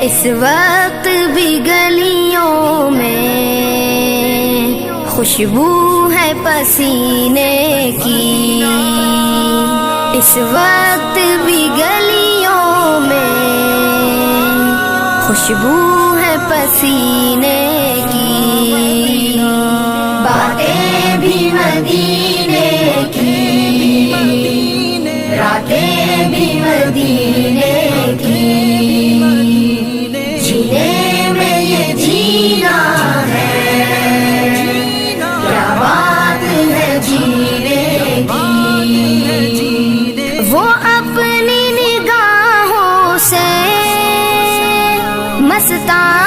اس وقت بھی گلیوں میں خوشبو ہے پسینے کی، اس وقت بھی گلیوں میں خوشبو ہے پسینے کی، باتیں بھی مدینے کی، راتیں بھی مدینے کی، جینے میں یہ جینا ہے، کیا بات ہے جینے کی، وہ اپنی نگاہوں سے مستان